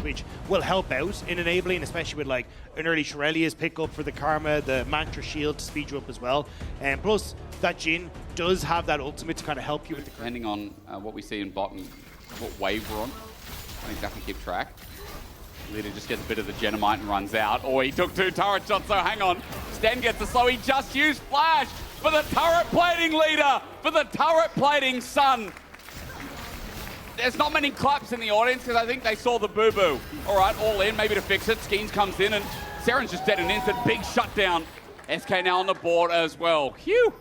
which will help out in enabling, especially with like an early Shurelya's pickup for the Karma, the Mantra Shield to speed you up as well. And plus, that Jhin does have that ultimate to kind of help you with the... Depending on what we see in bot and what wave we're on, I don't exactly keep track. Leader just gets a bit of the Genomite and runs out. Oh, he took 2 turret shots, so hang on. Sten gets the slow. He just used Flash for the turret plating Leader, for the turret plating Sun. There's not many claps in the audience because I think they saw the boo-boo. All right, all in, maybe to fix it. Skeens comes in and Seren's just dead and instant. Big shutdown. SK now on the board as well. Phew.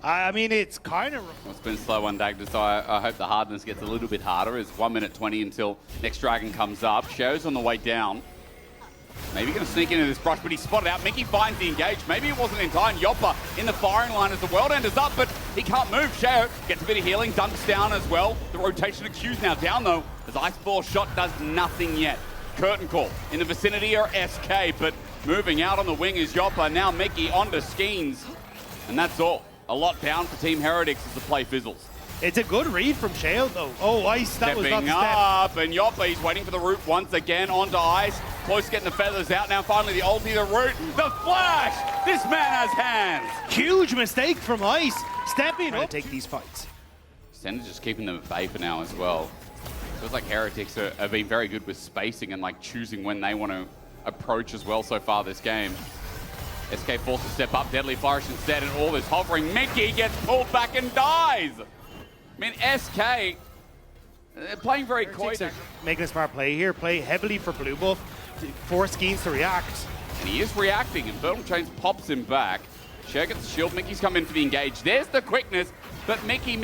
I mean, it's kind of... It's been slow on Dagda, so I hope the hardness gets a little bit harder. It's 1 minute 20 until next dragon comes up. Show's on the way down. Maybe going to sneak into this brush, but he's spotted out. Mickey finds the engage. Maybe it wasn't in time. Yoppa in the firing line as the world enders up, but he can't move. Show gets a bit of healing, dunks down as well. The rotation of Q's now down, though, as Ice Ball shot does nothing yet. Curtain call in the vicinity are SK, but moving out on the wing is Yoppa. Now Mickey onto Skeens, and that's all. A lot down for Team Heretics as the play fizzles. It's a good read from Shale, though. Oh, Ice, that was not the step. Up, and Yoppa, he's waiting for the root once again onto Ice. Close getting the feathers out now. Finally, the ulti, the root, the flash. This man has hands. Huge mistake from Ice, stepping up to take these fights. Sten's just keeping them at bay for now as well. Feels like Heretics have been very good with spacing and like choosing when they want to approach as well so far this game. SK forced to step up, Deadly Flourish instead, and all this hovering. Mickey gets pulled back and dies. I mean, SK, they're playing very coy. Making a smart play here, play heavily for blue buff, force Skeens to react. And he is reacting, and Bertram Chains pops him back. Cher gets the shield, Mickey's come in for the engage. There's the quickness, but Mickey,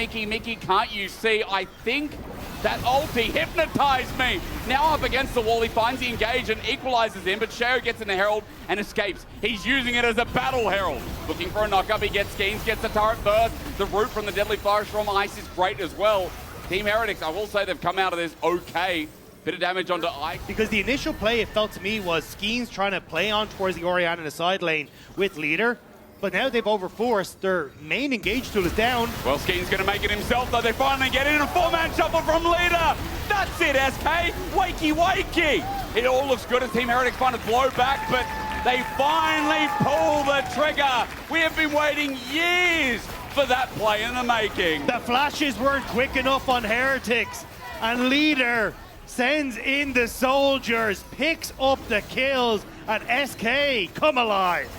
can't you see? I think that ulti hypnotized me. Now up against the wall, he finds the engage and equalizes him, but Cher gets in the Herald and escapes. He's using it as a battle Herald. Looking for a knockup, he gets Skeens, gets the turret burst. The root from the Deadly Flourish from Ice is great as well. Team Heretics, I will say they've come out of this okay. Bit of damage onto Ike. Because the initial play, it felt to me, was Skeens trying to play on towards the Orianna in the side lane with Leader. But now they've overforced. Their main engage tool is down. Well, Skeen's going to make it himself, though. They finally get in a 4-man shuffle from Leader. That's it, SK. Wakey. It all looks good as Team Heretics find a blow back, but they finally pull the trigger. We have been waiting years for that play in the making. The flashes weren't quick enough on Heretics. And Leader sends in the soldiers, picks up the kills, and SK come alive.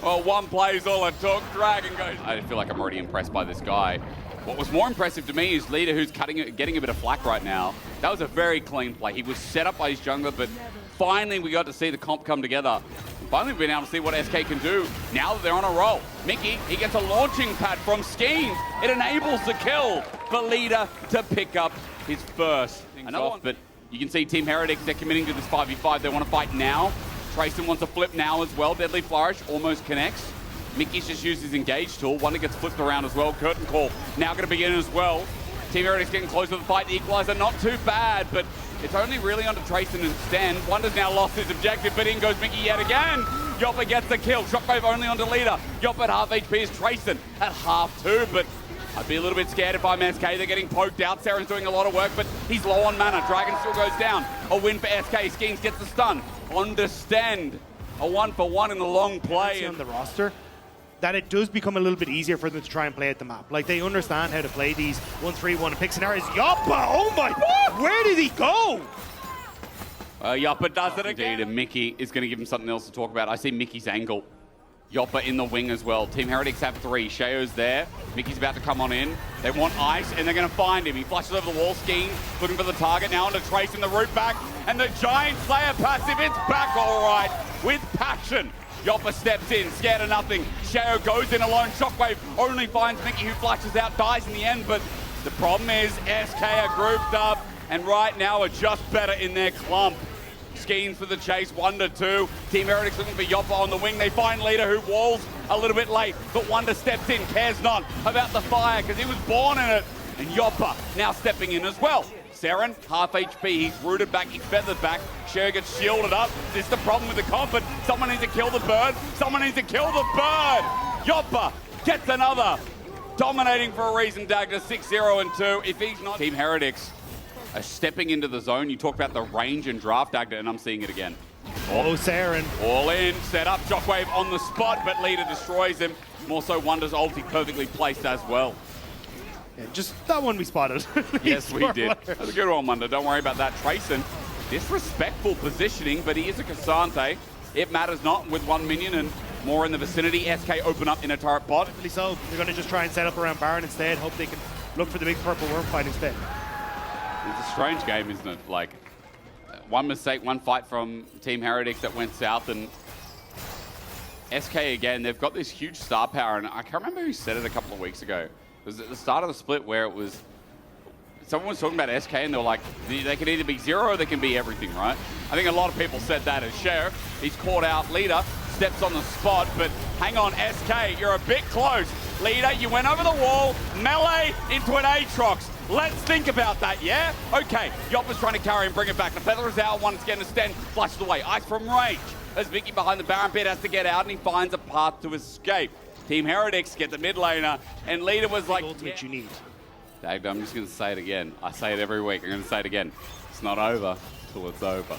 Well, one play is all it took. Dragon goes. I feel like I'm already impressed by this guy. What was more impressive to me is Leader, who's getting a bit of flack right now. That was a very clean play. He was set up by his jungler, but finally we got to see the comp come together. Finally we've been able to see what SK can do now that they're on a roll. Mickey, he gets a launching pad from Skeens. It enables the kill for Leader to pick up his first. Another one, but you can see Team Heretics, they're committing to this 5v5. They want to fight now. Trayson wants to flip now as well. Deadly Flourish almost connects. Mickey's just used his engage tool. Wonder gets flipped around as well. Curtain call now going to begin as well. Team Heretics getting close to the fight. The equalizer not too bad, but it's only really onto Trayson and Sten. Wonder's now lost his objective, but in goes Mickey yet again. Yoppa gets the kill. Shockwave only onto Leader. Yoppa at half HP is Trayson at half too, but I'd be a little bit scared if I'm SK. They're getting poked out. Seren's doing a lot of work, but he's low on mana. Dragon still goes down. A win for SK. Skeens gets the stun. Understand. A 1-for-1 in the long play. On the roster, that it does become a little bit easier for them to try and play at the map. Like, they understand how to play these 1-3-1 and pick scenarios. Yoppa! Oh my... Where did he go? Yoppa does it again. And Mickey is going to give him something else to talk about. I see Mickey's angle. Yoppa in the wing as well. Team Heretics have 3. Sheo's there. Mickey's about to come on in. They want Ice, and they're going to find him. He flashes over the wall, Skeens, looking for the target. Now onto Trace in the root back, and the Giant Slayer passive. It's back all right, with passion. Yoppa steps in, scared of nothing. Sheo goes in alone. Shockwave only finds Mickey, who flashes out, dies in the end. But the problem is SK are grouped up, and right now are just better in their clump. Skeens for the chase, 1-2. Team Heretics looking for Yoppa on the wing. They find Leader, who walls a little bit late, but Wonder steps in, cares not about the fire because he was born in it. And Yoppa now stepping in as well. Seren, half HP, he's rooted back, he's feathered back. Cher gets shielded up. This is the problem with the comp, but someone needs to kill the bird. Someone needs to kill the bird. Yoppa gets another. Dominating for a reason, Dagda, 6-0-2. If he's not Team Heretics, stepping into the zone. You talk about the range and draft actor, and I'm seeing it again. Oh, Saren. All in, set up, Shockwave on the spot, but Leader destroys him. More so, Wonder's ulti perfectly placed as well. Yeah, just that one we spotted. Yes, we did. That's a good one, Wonder. Don't worry about that. Trayson, disrespectful positioning, but he is a Cassante. It matters not with 1 minion and more in the vicinity. SK open up in a turret bot. So they're going to just try and set up around Baron instead. Hope they can look for the big purple worm fight instead. It's a strange game, isn't it? Like, one mistake, one fight from Team Heretics that went south, and SK again, they've got this huge star power, and I can't remember who said it a couple of weeks ago. It was at the start of the split where it was, someone was talking about SK and they were like, they can either be zero or they can be everything, right? I think a lot of people said that as Sheriff. He's caught out Leader, steps on the spot, but hang on, SK, you're a bit close. Leader, you went over the wall, melee into an Aatrox. Let's think about that, yeah? Okay, Yoppa's trying to carry and bring it back. The Feather is out, one's getting a stand, flashes away. Ice from range. As Vicky behind the Baron pit has to get out and he finds a path to escape. Team Heretics get the mid laner, and Leader was like, ultimate you need. Dagd, I'm just going to say it again. I say it every week. I'm going to say it again. It's not over till it's over.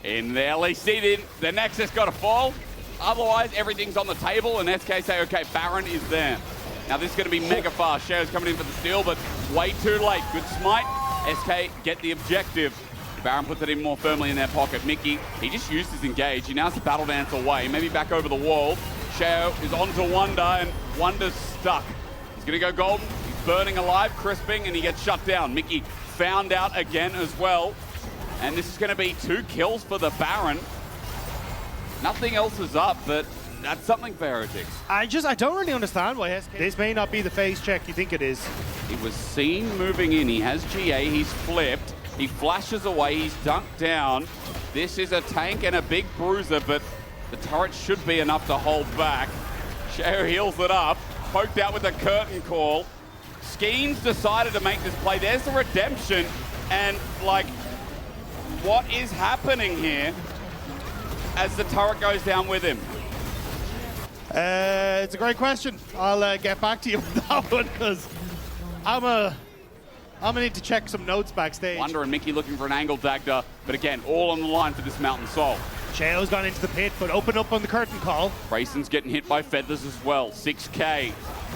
In the LEC, the Nexus got to fall. Otherwise, everything's on the table, and SK say, okay, Baron is there. Now, this is going to be mega fast. Shadow's coming in for the steal, but way too late. Good smite. SK get the objective. Baron puts it in more firmly in their pocket. Mickey, he just used his engage. He now has to battle dance away, maybe back over the wall. Shadow is onto Wonder, and Wonder's stuck. He's going to go golden. He's burning alive, crisping, and he gets shut down. Mickey found out again as well. And this is going to be 2 kills for the Baron. Nothing else is up, but that's something for Heretics. I don't really understand why SK... This may not be the phase check you think it is. He was seen moving in. He has GA. He's flipped. He flashes away. He's dunked down. This is a tank and a big bruiser, but the turret should be enough to hold back. Shadow heals it up. Poked out with a curtain call. Skeens decided to make this play. There's the redemption. And, like, what is happening here as the turret goes down with him? It's a great question. I'll get back to you with that one, because I'm gonna need to check some notes backstage. Wonder and Mickey looking for an angle, Dagda, but again, all on the line for this Mountain Soul. Shao's gone into the pit, but open up on the curtain call. Grayson's getting hit by Feathers as well. 6K.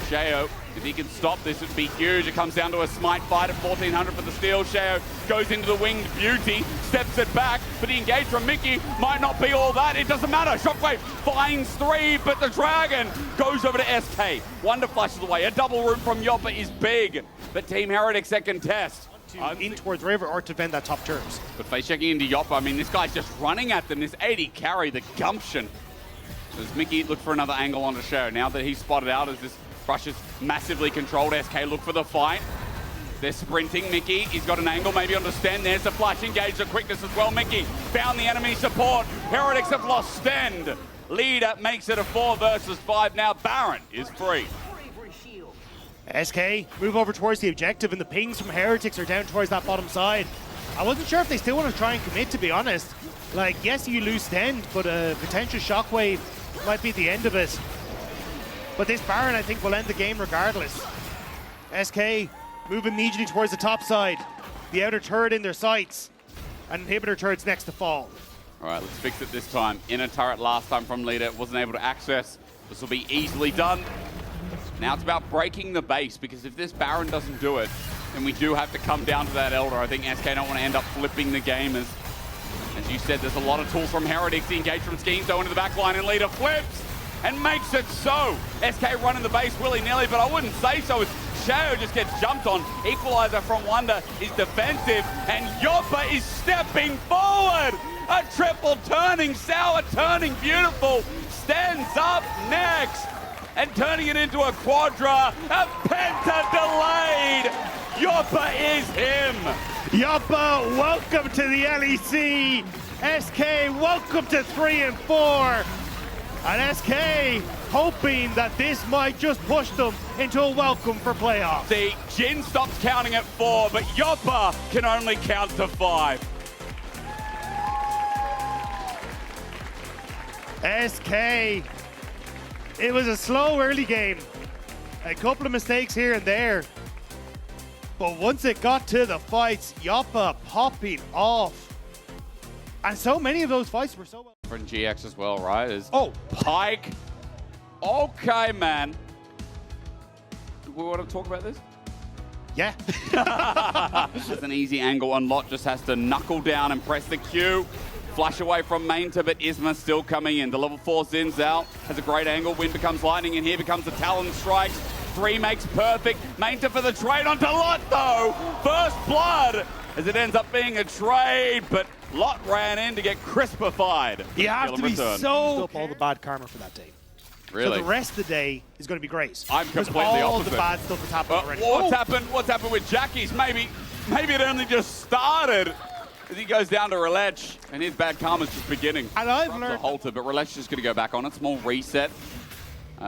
Shao, if he can stop this, it'd be huge. It comes down to a smite fight at 1400 for the steal. Shao goes into the Winged Beauty, steps it back, but the engage from Mickey might not be all that. It doesn't matter. Shockwave finds 3, but the Dragon goes over to SK. Wonder flashes away. A double root from Yoppa is big, but Team Heretics second test. In towards River or to defend that top turret. But face checking into Yoppa, I mean, this guy's just running at them. This 80 carry, the gumption. As Mickey look for another angle on the show. Now that he's spotted out as this rush is massively controlled, SK look for the fight. They're sprinting. Mickey, he's got an angle maybe on the stand. There's the flash engage, the quickness as well. Mickey found the enemy support. Heretics have lost stand. Leader makes it a 4 versus 5 now. Baron is free. SK move over towards the objective, and the pings from Heretics are down towards that bottom side. I wasn't sure if they still want to try and commit, to be honest. Like, yes, you lose stand, but a potential shockwave might be the end of it. But this Baron, I think, will end the game regardless. SK move immediately towards the top side. The outer turret in their sights. And inhibitor turret's next to fall. All right, let's fix it this time. Inner turret last time from Leader, wasn't able to access. This will be easily done. Now it's about breaking the base, because if this Baron doesn't do it, then we do have to come down to that Elder. I think SK don't want to end up flipping the game. As you said, there's a lot of tools from Heretics. The engage from Schemes, though, into the back line, and Leader flips and makes it so. SK running the base willy-nilly, but I wouldn't say so, as Shao just gets jumped on. Equalizer from Wonder is defensive, and Yoppa is stepping forward. A triple turning, sour turning, beautiful. Stands up next. And turning it into a quadra, a penta delayed. Yoppa is him. Yoppa, welcome to the LEC. SK, welcome to 3 and 4. And SK hoping that this might just push them into a welcome for playoffs. See, Jin stops counting at 4, but Yoppa can only count to 5. SK. It was a slow early game. A couple of mistakes here and there. But once it got to the fights, Yoppa popping off. And so many of those fights were so well. From GX as well, right? Oh, Pike. Okay, man. Do we want to talk about this? yeah. That's an easy angle on Lot. Just has to knuckle down and press the Q. Flash away from Mainta, but Isma still coming in. The level 4 Zin's out. Has a great angle. Wind becomes lightning, and here becomes the Talon strikes. 3 makes perfect. Mainta for the trade onto Lot, though. First blood, as it ends up being a trade, but Lot ran in to get crispified. You have to be so up all the bad karma for that day. Really? So the rest of the day is going to be great. I'm completely all opposite. The bad stuff has happened already. What's happened with Jackie's? Maybe it only just started. As he goes down to Relech, and his bad karma's just beginning. And I've learned... a halter, but Relech just going to go back on it. Small reset.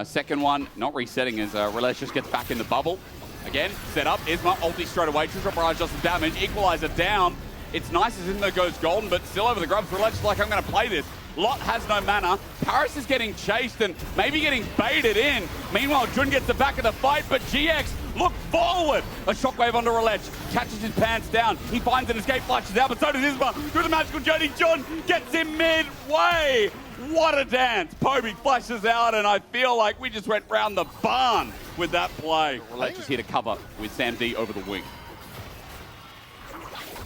Second one, not resetting, as Relech just gets back in the bubble. Again, set up. Isma, ulti straight away. Triple barrage does some damage. Equalizer down. It's nice as Isma goes golden, but still over the grubs. Relech's like, I'm going to play this. Lot has no mana. Paris is getting chased and maybe getting baited in. Meanwhile, Jun gets the back of the fight, but GX look forward. A shockwave onto Relech. Catches his pants down. He finds an escape, flashes out, but so does Isma. Through the magical journey, Jun gets him midway. What a dance. Poby flashes out, and I feel like we just went round the barn with that play. Relech is here to cover with Sam D over the wing.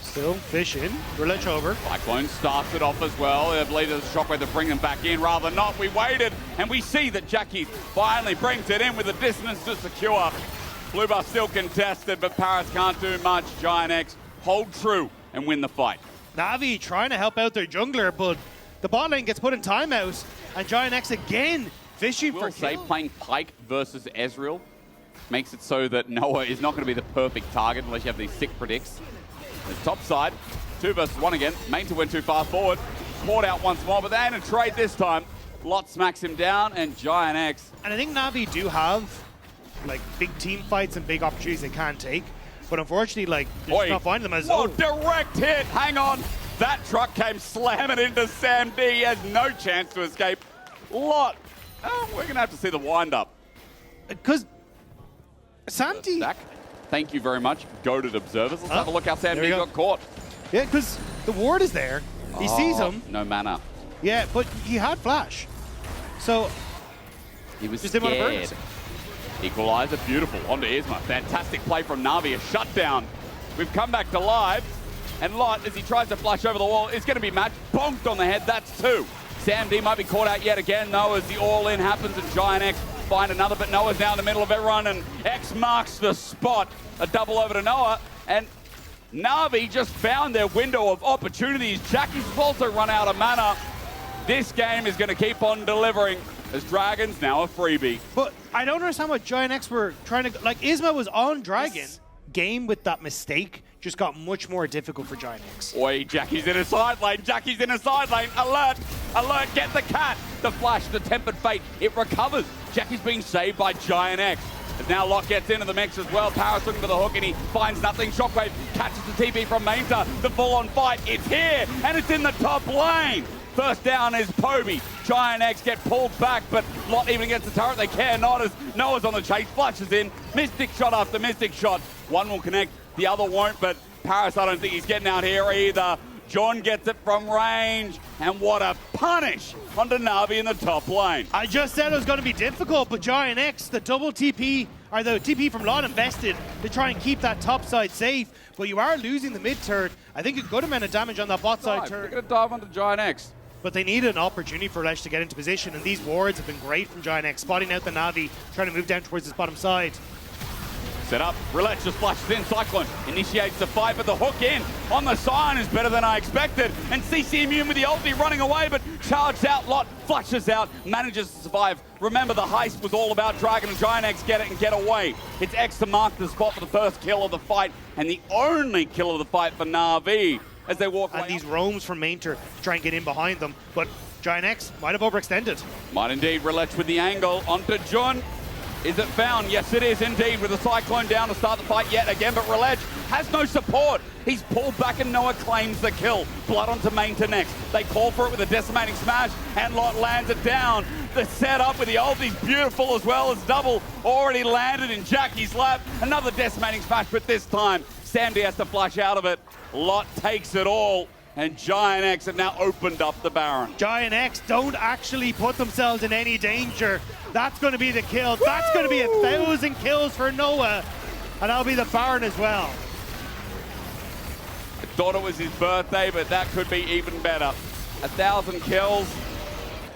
Still fishing. Relech over. Cyclone starts it off as well. I believe there's a shockwave to bring them back in. Rather than not, we waited, and we see that Jackie finally brings it in with the distance to secure. Blue buff still contested, but Paris can't do much. Giant X hold true and win the fight. Navi trying to help out their jungler, but the bot lane gets put in timeout, and Giant X again fishing for say kill. playing Pike versus Ezreal makes it so that Noah is not going to be the perfect target unless you have these sick predicts. The top side, 2 versus 1 again. Mainta went too far forward. Poured out once more, but they ain't a trade this time. Lot smacks him down, and Giant X. And I think Navi do have like big team fights and big opportunities they can take, but unfortunately, like, they're just not finding them as... Whoa, direct hit! Hang on! That truck came slamming into Sam D. He has no chance to escape. Lot. We're going to have to see the wind-up. Because Sam D... Thank you very much, goated observers. Let's have a look how Sam D got caught. Yeah, because the ward is there. He sees him. No mana. Yeah, but he had flash. So he was just scared. Didn't want to burn it. Equalizer, beautiful. Onto Isma. Fantastic play from Navi, a shutdown. We've come back to live, and Lot, as he tries to flash over the wall, is going to be matched. Bonked on the head, that's 2. Sam D might be caught out yet again, though, as the all-in happens, and Giant X find another, but Noah's now in the middle of everyone, and X marks the spot. A double over to Noah, and Navi just found their window of opportunities. Jackie's also run out of mana. This game is going to keep on delivering, as Dragon's now a freebie. But I don't understand what Giant X were trying to... Like, Isma was on Dragon. Game with that mistake just got much more difficult for Giant X. Oi, Jackie's in a side lane. Jackie's in a side lane. Alert! Alert, get the cat! The flash, the tempered fate, it recovers. Jackie's being saved by Giant X. As now Lot gets into the mix as well. Paris looking for the hook, and he finds nothing. Shockwave catches the TP from Mainta. The full-on fight, it's here, and it's in the top lane. First down is Poby. Giant X get pulled back, but Lot even against the turret, they care not, as Noah's on the chase, flushes in. Mystic shot after mystic shot. One will connect, the other won't, but Paris, I don't think he's getting out here either. John gets it from range, and what a punish onto Navi in the top lane. I just said it was going to be difficult, but Giant X, the double TP, or the TP from Lot invested to try and keep that top side safe, but you are losing the mid turret. I think a good amount of damage on that bot side turret. They're going to dive onto Giant X. But they needed an opportunity for Relech to get into position, and these wards have been great from Giant X, spotting out the Navi, trying to move down towards his bottom side. Set up, Relech just flashes in, Cyclone initiates the fight, but the hook in on the Scion is better than I expected, and CC immune with the ulti running away, but charged out, Lot flashes out, manages to survive. Remember, the heist was all about Dragon and Giant X get it and get away. It's X to mark the spot for the first kill of the fight, and the only kill of the fight for Na'Vi as they walk away. And these roams from Mainter try and get in behind them, but Giant X might have overextended. Might indeed. Relech with the angle onto Jun. Is it found? Yes, it is indeed, with the Cyclone down to start the fight yet again, but Relege has no support. He's pulled back and Noah claims the kill. Blood onto main to next. They call for it with a decimating smash, and Lot lands it down. The setup with the ulti's beautiful as well as double already landed in Jackie's lap. Another decimating smash, but this time Sandy has to flush out of it. Lot takes it all. And Giant X have now opened up the Baron. Giant X don't actually put themselves in any danger. That's going to be the kill. Woo! That's going to be 1,000 kills for Noah. And that'll be the Baron as well. I thought it was his birthday, but that could be even better. 1,000 kills.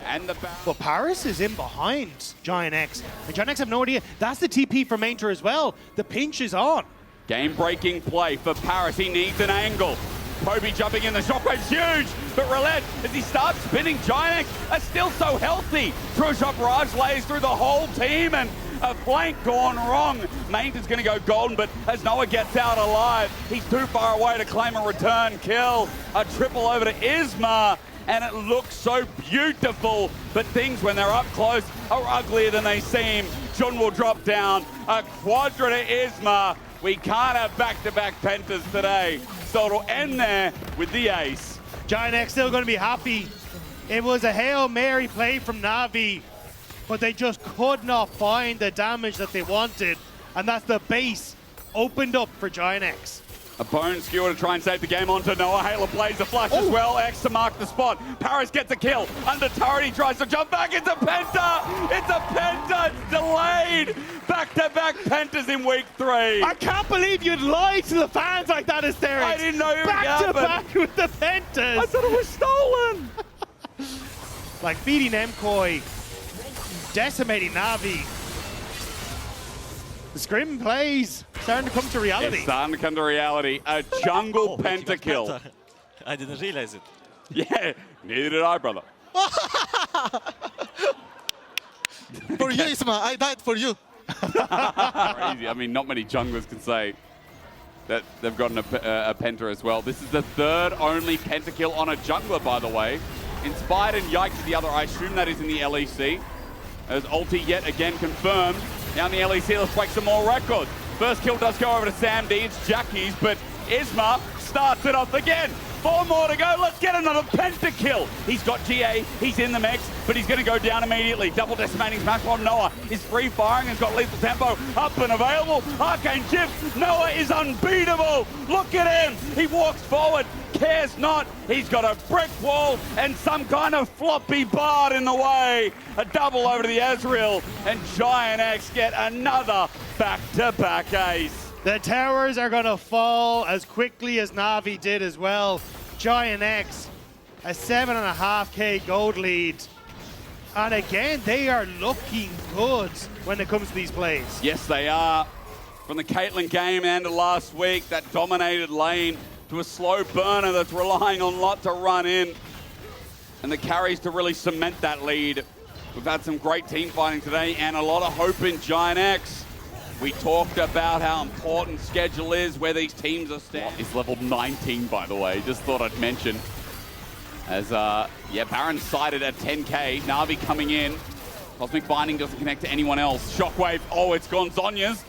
And the Baron. But Paris is in behind Giant X. And Giant X have no idea. That's the TP for Mainter as well. The pinch is on. Game-breaking play for Paris. He needs an angle. Poby jumping in, the shockwave's huge, but Roulette, as he starts spinning, Giant X are still so healthy. True Shot Barrage lays through the whole team, and a flank gone wrong. Mainter's going to go golden, but as Noah gets out alive, he's too far away to claim a return kill. A triple over to Isma, and it looks so beautiful, but things when they're up close are uglier than they seem. Jun will drop down, a quadra to Isma. We can't have back-to-back pentas today. So it'll end there with the ace. Giant X still going to be happy. It was a Hail Mary play from NAVI, but they just could not find the damage that they wanted. And that's the base opened up for Giant X. A bone skewer to try and save the game onto Noah. Halo plays the flash as well. X to mark the spot. Paris gets a kill. Under turret, he tries to jump back. It's a penta! It's a penta! It's delayed! Back-to-back pentas in week 3. I can't believe you'd lie to the fans like that, Asterix. I didn't know it would happen. Back-to-back with the pentas. I thought it was stolen. Like beating MKOI, decimating NAVI. The scrim plays starting to come to reality. It's starting to come to reality. A jungle pentakill. I didn't realize it. Yeah, neither did I, brother. For you, Isma, I died for you. Crazy. I mean, not many junglers can say that they've gotten a penta as well. This is the third only pentakill on a jungler, by the way. Inspired and Yikes is the other. I assume that is in the LEC. As ulti yet again confirmed. Now in the LEC, let's break some more records. First kill does go over to Sam D. It's Jackie's, but Isma starts it off again. 4 more to go. Let's get another pentakill. He's got GA. He's in the mix, but he's going to go down immediately. Double decimating smash on Noah. Is free firing and has got lethal tempo up and available. Arcane shift. Noah is unbeatable. Look at him. He walks forward. Cares not. He's got a brick wall and some kind of floppy bard in the way. A double over to the Ezreal, and Giant X get another back-to-back ace. The towers are going to fall as quickly as NAVI did as well. Giant X, a 7.5k gold lead. And again, they are looking good when it comes to these plays. Yes, they are. From the Caitlyn game and last week, that dominated lane to a slow burner that's relying on Lot to run in. And the carries to really cement that lead. We've had some great team fighting today and a lot of hope in Giant X. We talked about how important schedule is, where these teams are standing. He's level 19, by the way. Just thought I'd mention. As, yeah, Baron sighted at 10k. Na'Vi coming in. Cosmic Binding doesn't connect to anyone else. Shockwave, oh, it's gone Zonya's.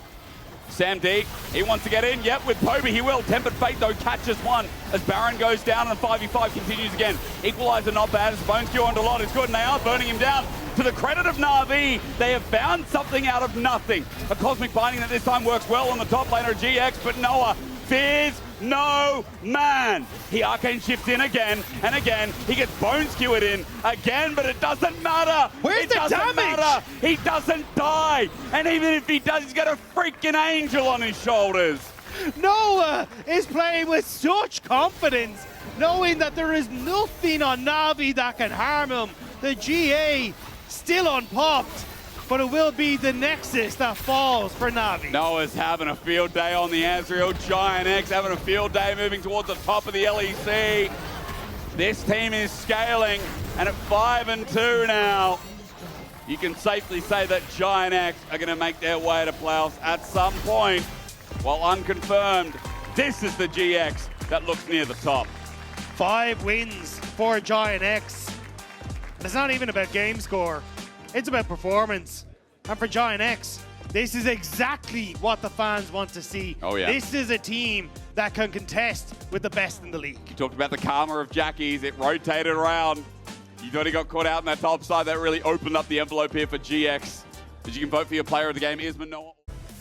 Sam D, he wants to get in. Yep, with Poby he will. Tempered Fate, though, catches one as Baron goes down and the 5v5 continues again. Equalizer not bad as Bone Skewer onto Lot is good, and they are burning him down. To the credit of Na'Vi, they have found something out of nothing. A Cosmic Binding that this time works well on the top laner of GX, but Noah fears no man. He arcane shifts in again and again. He gets bone skewered in again, but it doesn't matter. Where's the damage? Matter. He doesn't die. And even if he does, he's got a freaking angel on his shoulders. Noah is playing with such confidence, knowing that there is nothing on Na'Vi that can harm him. The GA still unpopped, but it will be the Nexus that falls for Na'Vi. Noah's having a field day on the Ezreal. Giant X having a field day moving towards the top of the LEC. This team is scaling, and at 5-2 now, you can safely say that Giant X are going to make their way to playoffs at some point. While unconfirmed, this is the GX that looks near the top. 5 wins for Giant X. And it's not even about game score. It's about performance. And for Giant X, this is exactly what the fans want to see. Oh, yeah. This is a team that can contest with the best in the league. You talked about the karma of Jackie's. It rotated around. You thought he got caught out in that top side. That really opened up the envelope here for GX. But you can vote for your player of the game, Isman Noah.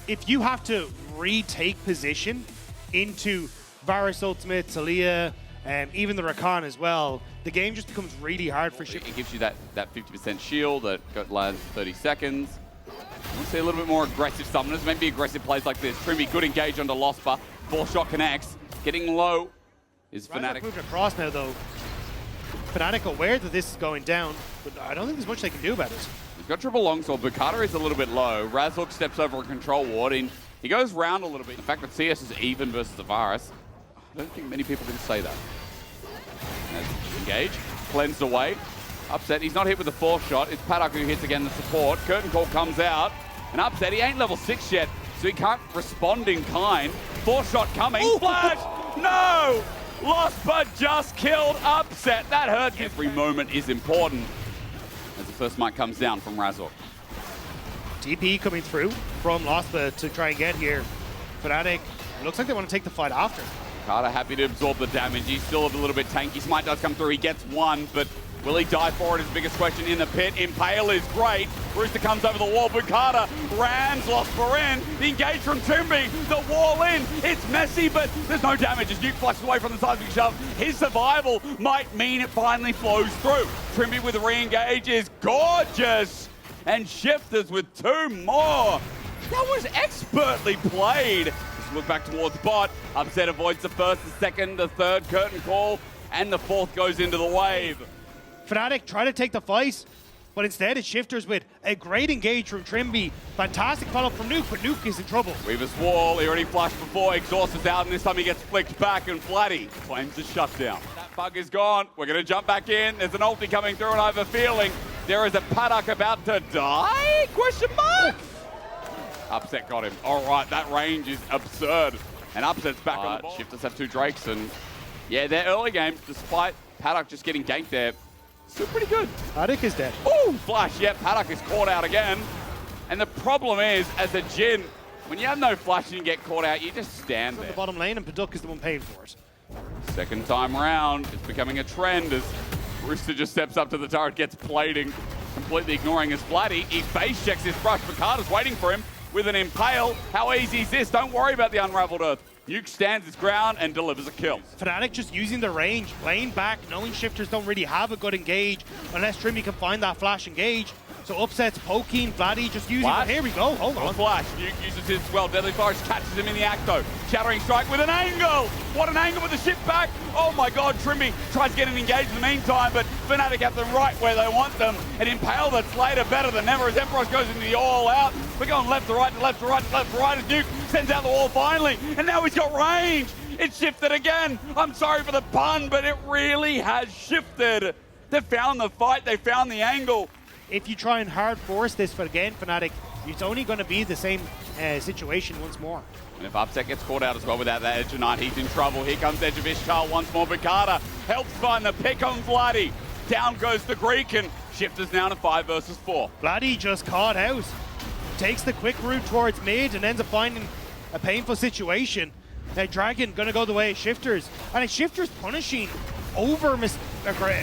If you have to retake position into Varus Ultimate, Talia, and even the Rakan as well, the game just becomes really hard for Shift. It gives you that 50% shield that lands 30 seconds. We'll see a little bit more aggressive summoners, maybe aggressive plays like this. Trimby, good engage onto Lospa. 4-shot connects. Getting low is Fnatic. Moving across now, though. Fnatic aware that this is going down, but I don't think there's much they can do about it. He's got triple longsword. Bukata is a little bit low. Razork steps over a control ward. He goes round a little bit. The fact that CS is even versus the Varus, I don't think many people can say that. Engage. Cleansed away. Upset. He's not hit with the 4th shot. It's Paddock who hits again the support. Curtain Call comes out. And Upset, he ain't level 6 yet, so he can't respond in kind. 4th shot coming. Ooh. Flash! No! Lospa just killed Upset. That hurt. Every moment is important as the first mic comes down from Razork. TP coming through from Lospa to try and get here. Fnatic, looks like they want to take the fight after. Carter happy to absorb the damage. He's still a little bit tanky. Smite does come through. He gets one, but will he die for it is the biggest question in the pit. Impale is great. Rooster comes over the wall. Bukata rams Lospa in. The engage from Trimby. The wall in. It's messy, but there's no damage as Nuke flashes away from the seismic shove. His survival might mean it finally flows through. Trimby with a re-engage is gorgeous. And Shifters with 2 more. That was expertly played. Let's look back towards bot. Upset avoids the 1st, the 2nd, the 3rd curtain call, and the 4th goes into the wave. Fnatic try to take the fight, but instead it's Shifters with a great engage from Trimby. Fantastic follow from Nuke, but Nuke is in trouble. Weaver's wall, he already flashed before, Exhaust is out, and this time he gets flicked back, and Flatty claims the shutdown. That bug is gone. We're going to jump back in. There's an ulti coming through, and I have a feeling there is a Paddock about to die? Question mark? Upset got him. All right, that range is absurd. And Upset's back on the ball. Shifters have 2 Drakes, and yeah, their early game, despite Paddock just getting ganked there, still pretty good. Paddock is dead. Ooh, flash. Yeah, Paddock is caught out again. And the problem is, as a Jhin, when you have no flash and you get caught out, you just stand there. The bottom lane, and Paddock is the one paying for it. Second time round, it's becoming a trend as Rooster just steps up to the turret, gets plating, completely ignoring his Flatty. He face checks his brush. Bukata's waiting for him with an Impale. How easy is this? Don't worry about the Unraveled Earth. Nuke stands his ground and delivers a kill. Fnatic just using the range, playing back, knowing Shifters don't really have a good engage unless Trimby can find that flash engage. So Upset's poking, Vladdy just using it. Here we go, hold on. Flash, Nuke uses his well. Deadly Forest catches him in the act though. Shattering Strike with an angle. What an angle with the ship back. Oh my God, Trimby tries to get an engage in the meantime, but Fnatic have them right where they want them. An Impale that's later better than ever as Emperos goes into the all out. We're going left to right to left to right to left to right as Nuke sends out the wall finally. And now he's got range. It's shifted again. I'm sorry for the pun, but it really has shifted. They found the fight, they found the angle. If you try and hard force this again, Fnatic, it's only going to be the same situation once more. And if Upset gets caught out as well without that Edge of Night, he's in trouble. Here comes Edge of Ishtar once more. Bukata helps find the pick on Vladdy. Down goes the Greek, and Shifters now to 5 versus 4. Vladdy just caught out. Takes the quick route towards mid and ends up finding a painful situation. Now Dragon going to go the way of Shifters. And it's Shifters punishing over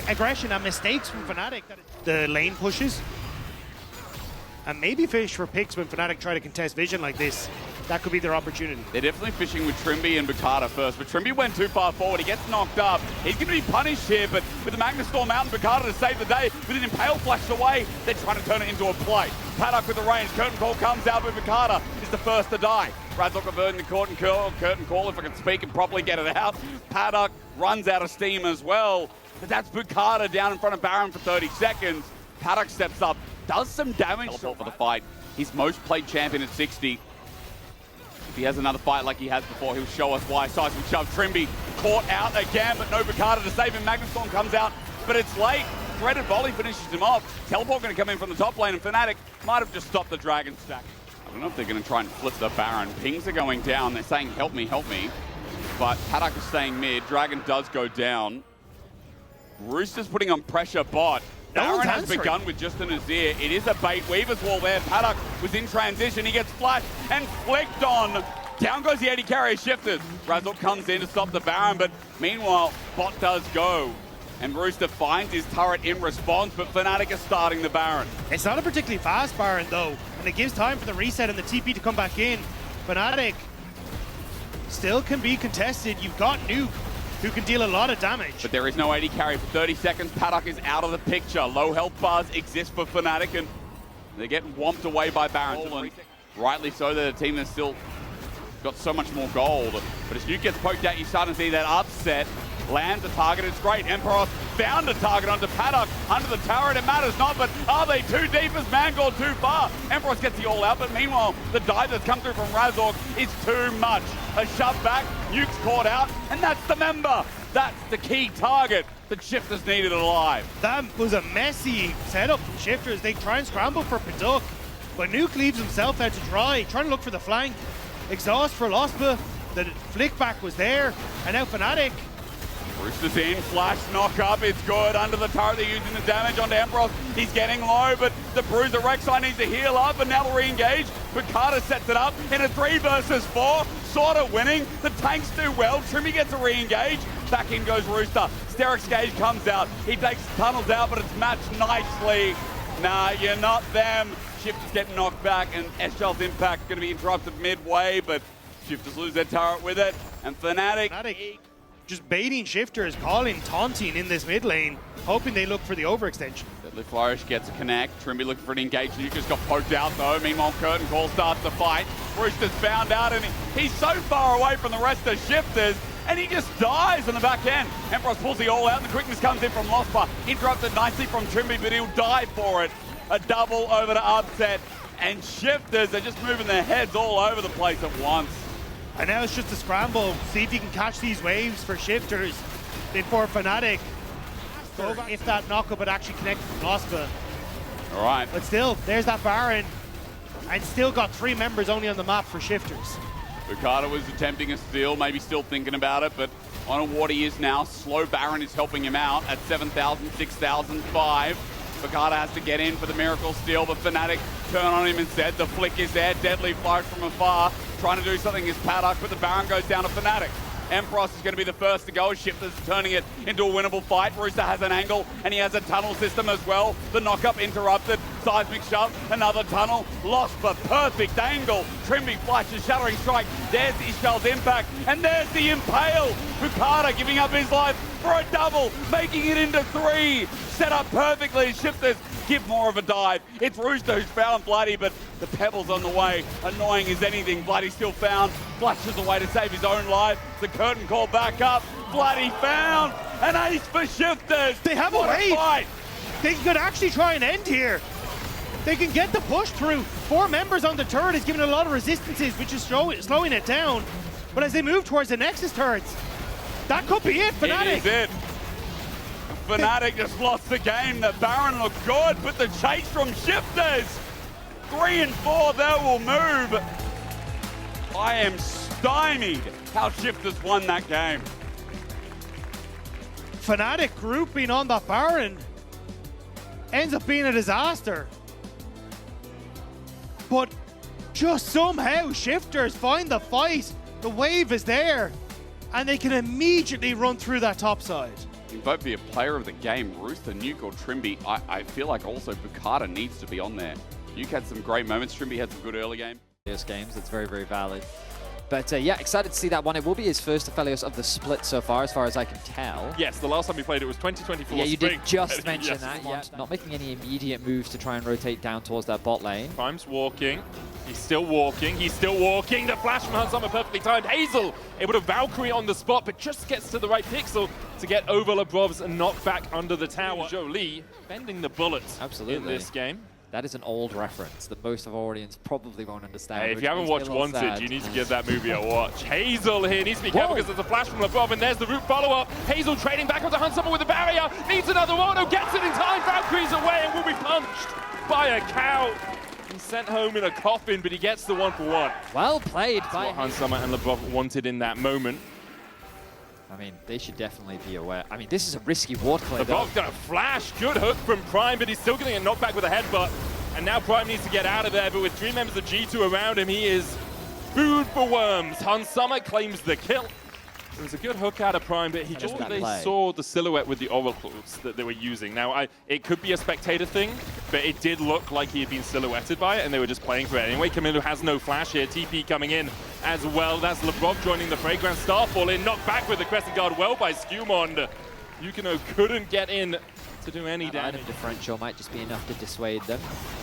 aggression and mistakes from Fnatic. The lane pushes. And maybe fish for picks when Fnatic try to contest vision like this. That could be their opportunity. They're definitely fishing with Trimby and Bukata first, but Trimby went too far forward. He gets knocked up. He's going to be punished here, but with the Magnus Storm out and Bukata to save the day, with an Impale flashed away, they're trying to turn it into a play. Paddock with the range. Curtain Call comes out, but Bukata is the first to die. Razork averting the curtain call, if I can speak and properly get it out. Paddock runs out of steam as well, but that's Bukata down in front of Baron for 30 seconds. Paddock steps up, does some damage for the fight. His most played champion at 60. If he has another fight like he has before, he'll show us why. Seismic shove. Trimby caught out again, but no Bukata to save him. Magnus Storm comes out, but it's late. Threaded Volley finishes him off. Teleport going to come in from the top lane, and Fnatic might have just stopped the Dragon stack. I don't know if they're going to try and flip the Baron. Pings are going down. They're saying, help me, help me. But Paddock is staying mid. Dragon does go down. Rooster's putting on pressure bot. Baron has begun with just an Azir. It is a bait. Weaver's wall there. Paddock was in transition. He gets flashed and flicked on. Down goes the AD carry Shifters. Razork comes in to stop the Baron, but meanwhile, bot does go. And Rooster finds his turret in response, but Fnatic is starting the Baron. It's not a particularly fast Baron, though, and it gives time for the reset and the TP to come back in. Fnatic still can be contested. You've got Nuke, who can deal a lot of damage. But there is no AD carry for 30 seconds. Paddock is out of the picture. Low health bars exist for Fnatic, and they're getting whomped away by Baron. Rightly so, that the team has still got so much more gold. But as Nuke gets poked out, you start to see that upset. Lands a target, it's great. Emperor found a target onto Paddock under the turret. It matters not, but are they too deep? Is Mangor too far? Emperor gets the all out, but meanwhile, the dive that's come through from Razork is too much. A shove back, Nuke's caught out, and that's the member. That's the key target that Shifters needed alive. That was a messy setup from Shifters. They try and scramble for Paddock, but Nuke leaves himself out to dry, trying to look for the flank. Exhaust for Lospa, the flick back was there, and now Fnatic. Rooster's in, flash, knock up, it's good. Under the turret, they're using the damage onto Emperor. He's getting low, but the Bruiser Rek'Sai needs to heal up, and now they'll re-engage. Bukata sets it up in a 3 versus 4, sort of winning. The tanks do well, Trimmy gets a re-engage. Back in goes Rooster. Sterix Gage comes out, he takes the tunnels out, but it's matched nicely. Nah, you're not them. Shifters getting knocked back, and SHFT's impact going to be interrupted midway, but Shifters lose their turret with it, and Fnatic just baiting Shifters, calling, taunting in this mid lane, hoping they look for the overextension. Deadly Flourish gets a connect. Trimby looking for an engage. Nuke just got poked out though. Meanwhile, Curtain Call starts the fight. Rooster's found out, and he's so far away from the rest of Shifters, and he just dies on the back end. Emperor pulls the all out, and the quickness comes in from Lospa. Interrupted nicely from Trimby, but he'll die for it. A double over to upset, and Shifters are just moving their heads all over the place at once. And now it's just a scramble, see if you can catch these waves for Shifters before Fnatic. If that knockup had actually connected from Lospa. All right. But still, there's that Baron, and still got 3 members only on the map for Shifters. Bukata was attempting a steal, maybe still thinking about it, but on what he is now, slow Baron is helping him out at 7,000, 6,005. Bukata has to get in for the miracle steal, but Fnatic turn on him instead. The flick is there, Deadly Flourish from afar, trying to do something is Paddock, but the Baron goes down to Fnatic. Empross is going to be the first to go. Shifters turning it into a winnable fight. Rooster has an angle, and he has a tunnel system as well. The knock-up interrupted. Seismic shove, another tunnel. Lost, but perfect angle. Trimby flashes, shattering strike. There's Ishal's impact, and there's the impale. Bukata giving up his life for a double, making it into 3. Set up perfectly. Shifters give more of a dive. It's Rooster who's found Bloody, but the pebble's on the way. Annoying as anything. Bloody still found. Flashes away to save his own life. The curtain call back up. Bloody found. An ace for Shifters. They have a wave. They could actually try and end here. They can get the push through. 4 members on the turret is giving a lot of resistances, which is slowing it down. But as they move towards the Nexus turrets, that could be it, Fnatic. It is it. Fnatic just lost the game. The Baron looked good, but the chase from Shifters. 3 and 4, they will move. I am stymied how Shifters won that game. Fnatic grouping on the Baron ends up being a disaster. But just somehow Shifters find the fight. The wave is there, and they can immediately run through that top side. You can both be a player of the game, Rooster, Nuke, or Trimby. I feel like also Bukata needs to be on there. Nuke had some great moments. Trimby had some good early game. Games, that's very, very valid. But yeah, excited to see that one. It will be his first Aphelios of the split so far as I can tell. Yes, the last time we played it was 2024 Yeah, you spring. did just mention yes. that. Yeah. Not making any immediate moves to try and rotate down towards that bot lane. Prime's walking. He's still walking. He's still walking. The flash from Hansama perfectly timed. Hazel able to Valkyrie on the spot, but just gets to the right pixel to get over Lebrov's knockback under the tower. Jolie bending the bullets in this game. That is an old reference that most of our audience probably won't understand. Hey, if you haven't watched Wanted, you need to give that movie a watch. Hazel here needs to be careful because there's a flash from Lebrov, and there's the root follow-up. Hazel trading back onto Hansama with a barrier. Needs another one. Oh, gets it in time. Valkyrie's away and will be punched by a cow. He's sent home in a coffin, but he gets the 1-for-1. Well played by Hansama and Lebrov wanted in that moment. I mean, they should definitely be aware. I mean, this is a risky ward play, though. LeBron's got a flash. Good hook from Prime, but he's still getting a knockback with a headbutt. And now Prime needs to get out of there, but with 3 members of G2 around him, he is food for worms. Hansama claims the kill. It was a good hook out of Prime, but he just they saw the silhouette with the oracles that they were using. Now, it could be a spectator thing, but it did look like he had been silhouetted by it, and they were just playing for it anyway. Camilo has no flash here. TP coming in as well. That's LeBron joining the Fragrance. Starfall in, knocked back with the Crescent Guard well by Skewmond. Yukino couldn't get in to do any damage. Item differential might just be enough to dissuade them.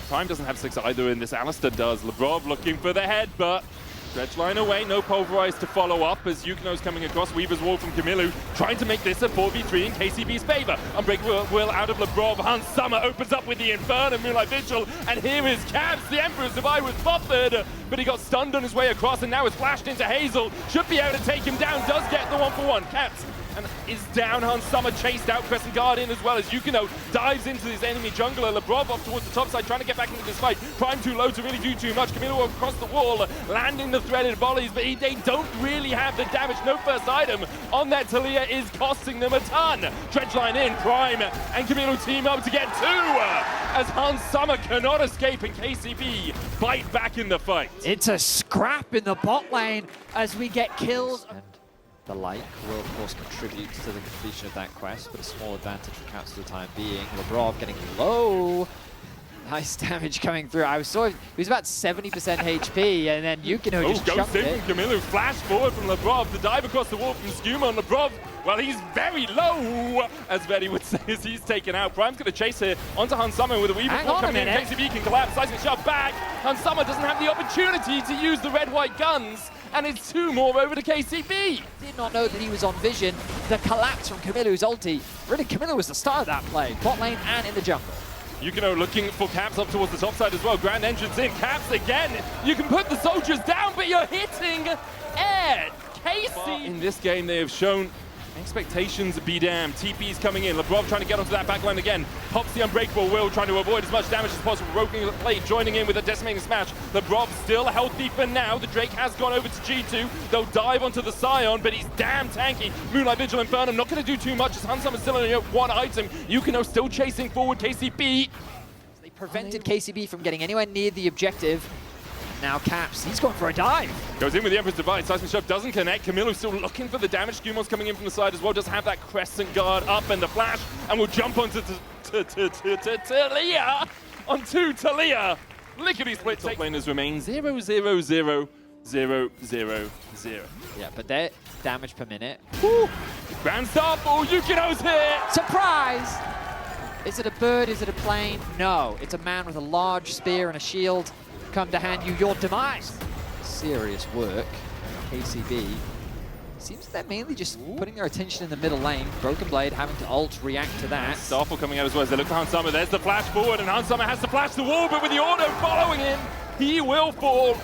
Prime doesn't have 6 either, and this Alistair does. LeBron looking for the headbutt. Stretch line away, no Pulverize to follow up as Yukino's coming across. Weaver's wall from Camilo, trying to make this a 4v3 in KCB's favor. Unbreakable will out of LeBron. Hansama opens up with the Inferno, Moonlight Vigil, and here is Caps. The Emperor's Divide was buffered, but he got stunned on his way across, and now is flashed into Hazel. Should be able to take him down, does get the 1-for-1. Caps and is down. Hansama chased out, Crescent Guard in as well as Yukino dives into his enemy jungler. LeBron off towards the top side, trying to get back into this fight. Prime too low to really do too much. Camilo across the wall, landing the threaded volleys, but they don't really have the damage. No first item on that Talia is costing them a ton. Dredge line in, Prime and Camilo team up to get 2 as Hansama cannot escape and KCB bite back in the fight. It's a scrap in the bot lane as we get kills. And the like will, of course, contribute to the completion of that quest, but a small advantage for Caps for the time being. Lebrov getting low. Nice damage coming through. He was about 70% HP, and then Yukino just jumped it. Camilo flash forward from Lebrov to dive across the wall from Skuma. And Lebrov, well, he's very low, as Vedi would say, as he's taken out. Prime's going to chase here onto Hansama with a Weaver Wall coming in. KCB can collapse, seismic shot back. Hansama doesn't have the opportunity to use the red-white guns, and it's 2 more over to KCB. Did not know that he was on vision. The collapse from Camilo's ulti. Really, Camilo was the star of that play. Bot lane and in the jungle. Yukino looking for Caps up towards the top side as well. Grand entrance in. Caps again. You can put the soldiers down, but you're hitting air. Casey. In this game, they have shown expectations be damned. TP's coming in. Lebrov trying to get onto that backline again. Pops the Unbreakable Will, trying to avoid as much damage as possible. Broken the plate, joining in with a decimating smash. Lebrov still healthy for now. The Drake has gone over to G2. They'll dive onto the Scion, but he's damn tanky. Moonlight Vigil Inferno not going to do too much as Hansama still only 1 item. Yukino still chasing forward. KCB. They prevented KCB from getting anywhere near the objective. Now Caps, he's going for a dive. Goes in with the Emperor's Divide. Seismic Shot doesn't connect. Camilo still looking for the damage. Skumon's coming in from the side as well. Does have that Crescent Guard up and the flash. And will jump onto Talia. Onto Talia. Lickety split. Top laners remain 0-0-0-0-0-0. Yeah, but their damage per minute. Woo! Grand Starfall. Yukino's here. Surprise! Is it a bird? Is it a plane? No, it's a man with a large spear and a shield. Come to hand you your demise. Serious work. KCB. Seems they're mainly just putting their attention in the middle lane. Broken Blade having to ult react to that. Starfall coming out as well as they look for Hansama. There's the flash forward, and Hansama has to flash the wall, but with the auto following him, he will fall.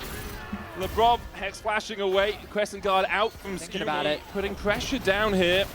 Lebrov hex flashing away. Crescent Guard out from Skuma, putting pressure down here.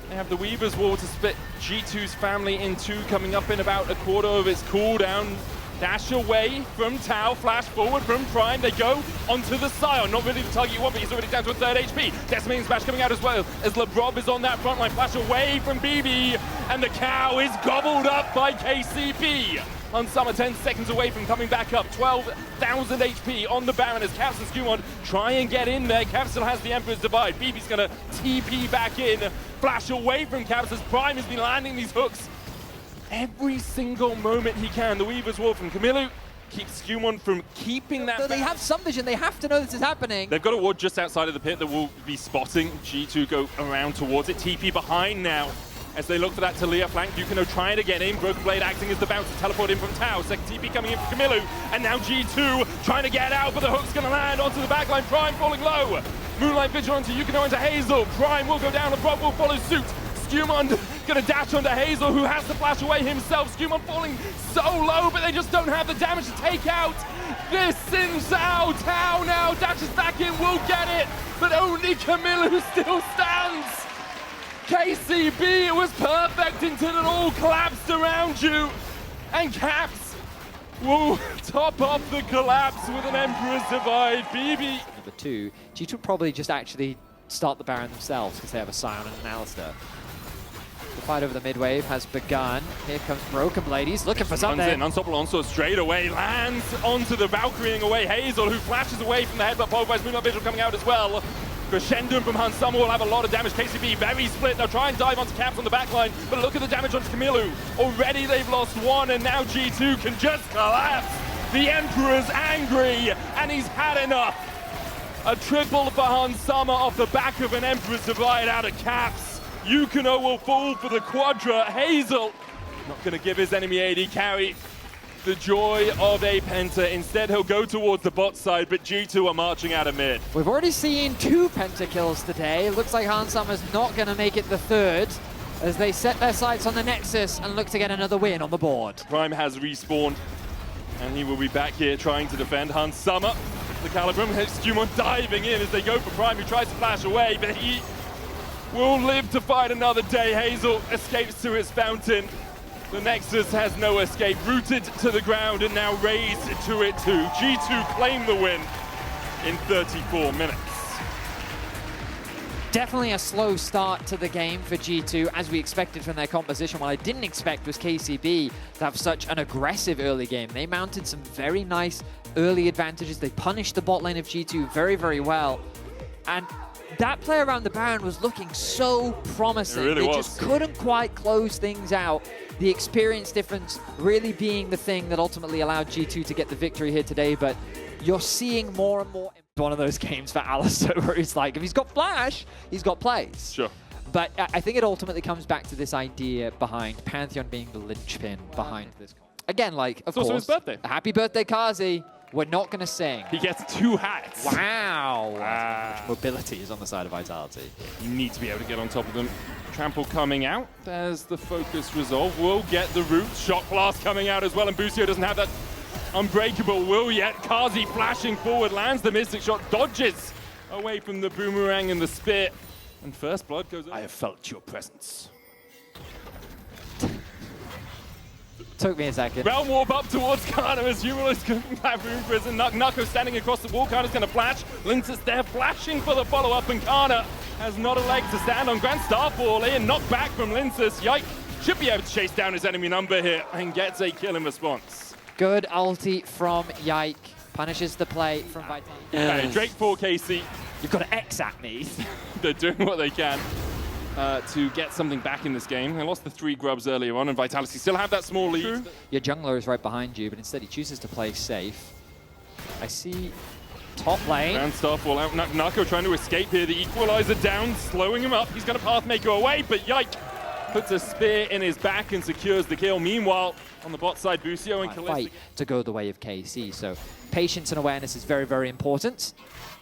They have the Weaver's Wall to split G2's family in 2, coming up in about a quarter of its cooldown. Dash away from Tau, flash forward from Prime. They go onto the Scion. Not really the target you want, but he's already down to a 3rd HP. Decimating Smash coming out as well as Lebrov is on that front line. Flash away from BB, and the cow is gobbled up by KCB. Hansama 10 seconds away from coming back up. 12,000 HP on the Baron as Caps and Skewmon try and get in there. Caps still has the Emperor's Divide. BB's going to TP back in. Flash away from Caps as Prime has been landing these hooks every single moment he can. The Weaver's Wall from Camilo keeps Skewmon from keeping that. So they have some vision. They have to know this is happening. They've got a ward just outside of the pit that will be spotting G2 go around towards it. TP behind now as they look for that Talia flank. Yukino trying to get in. Broken Blade acting as the bounce to teleport in from Tau. Second TP coming in from Camilo. And now G2 trying to get out, but the hook's going to land onto the backline. Prime falling low. Moonlight Vigil onto Yukino into Hazel. Prime will go down. LeBron will follow suit. Skewmon gonna dash onto Hazel, who has to flash away himself. Skewmon falling so low, but they just don't have the damage to take out this Sin Zhao. Tau now dashes back in, will get it, but only Camilo still stands. KCB, it was perfect until it all collapsed around you. And Caps will top off the collapse with an Emperor's Divide. BB. Number 2, G2 probably just actually start the Baron themselves because they have a Scion and an Alistair. The fight over the mid wave has begun. Here comes Broken Blade. He's looking for something. Runs in, unstoppable onslaught straight away, lands onto the Valkyrie away Hazel, who flashes away from the headbutt, followed by his Moonlight Vigil coming out as well. Crescendo from Hans Sommer will have a lot of damage. KCB very split. They'll try and dive onto Caps on the backline, but look at the damage onto Kamilu. Already they've lost one, and now G2 can just collapse. The Emperor's angry, and he's had enough. A triple for Hans Sommer off the back of an Emperor's Divide out of Caps. Yukino will fall for the Quadra. Hazel not going to give his enemy AD carry the joy of a Penta. Instead, he'll go towards the bot side, but G2 are marching out of mid. We've already seen 2 Penta kills today. It looks like Hans Sommer's not going to make it the 3rd as they set their sights on the Nexus and look to get another win on the board. Prime has respawned, and he will be back here trying to defend Hans Sommer. The Calibrum has Stumon diving in as they go for Prime, who tries to flash away, but he will live to fight another day. Hazel escapes to his fountain. The Nexus has no escape, rooted to the ground and now raised to it too. G2 claim the win in 34 minutes. Definitely a slow start to the game for G2, as we expected from their composition. What I didn't expect was KCB to have such an aggressive early game. They mounted some very nice early advantages. They punished the bot lane of G2 very, very well. And that play around the Baron was looking so promising. It really was. Just couldn't quite close things out. The experience difference really being the thing that ultimately allowed G2 to get the victory here today. But you're seeing more and more. One of those games for Alistair where it's like, if he's got flash, he's got plays. Sure. But I think it ultimately comes back to this idea behind Pantheon being the linchpin behind this. Again, like, of course, also his birthday. Happy birthday, Kazi. We're not going to sing. He gets 2 hats. Wow. Mobility is on the side of Vitality. You need to be able to get on top of them. Trample coming out. There's the focus resolve. We'll get the root. Shock blast coming out as well, and Busio doesn't have that unbreakable will yet. Kazi flashing forward, lands the Mystic Shot, dodges away from the boomerang and the spear. And first blood goes up. I have felt your presence. Took me a second. Realm Warp up towards Kana as Humanoid's coming back from prison. Nucko standing across the wall. Kana's going to flash. Lintus there flashing for the follow-up, and Kana has not a leg to stand on. Grand Starfall in, knocked back from Lintus. Yike should be able to chase down his enemy number here and gets a kill in response. Good ulti from Yike. Punishes the play from Vitality. Okay, Drake for KC. You've got to X at me. They're doing what they can to get something back in this game. They lost the 3 grubs earlier on, and Vitality still have that small lead. Your jungler is right behind you, but instead he chooses to play safe. I see top lane. Grand Starfall out. Nucko trying to escape here. The Equalizer down, slowing him up. He's going to Pathmaker away, but Yike puts a spear in his back and secures the kill. Meanwhile, on the bot side, Busio and Kalista fight to go the way of KC. So patience and awareness is very, very important.